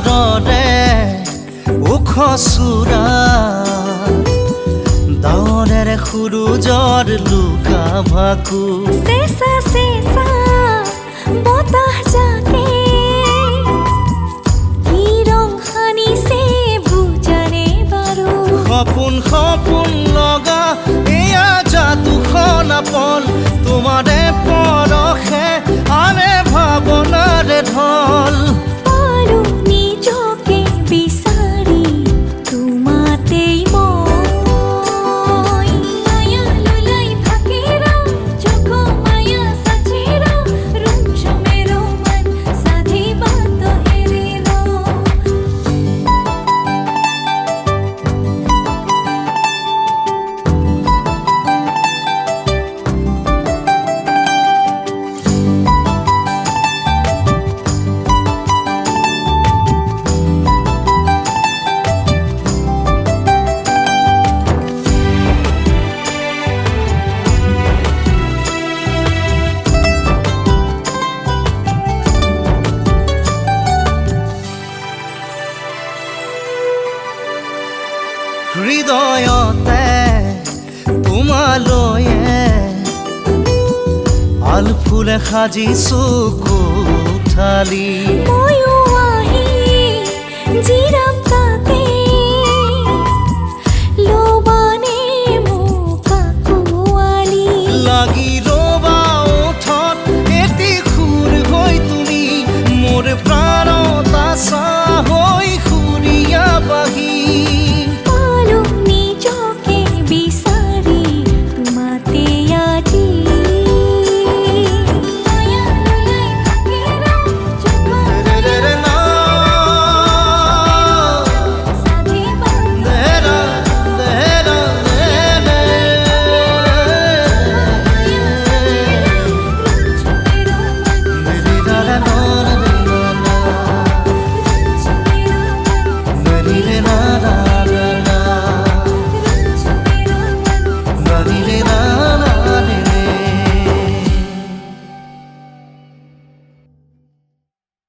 দৰে ওখ চূড়া ডাৱৰেৰে সূৰুজৰ লুকা ভাকু চেঁচা চেঁচা বতাহ জাকে কি ৰং সানিছে বুজানে বাৰু সপোন সপোন লগা এয়া যাদুখন আপন তোমাৰে পৰশে আনে ভাৱনাৰে ঢল পাৰো নিজকে বিচাৰি তোমাতেই মই মায়া লুলাই ফাকেৰা চোখ মায়া সাচেরা রুমশ मेरो मन साधी बात हेरेरो হৃদয়তে তোমালৈয়ে আলফুলে সাজিছো কোঠালি ময়ো আহি জিৰা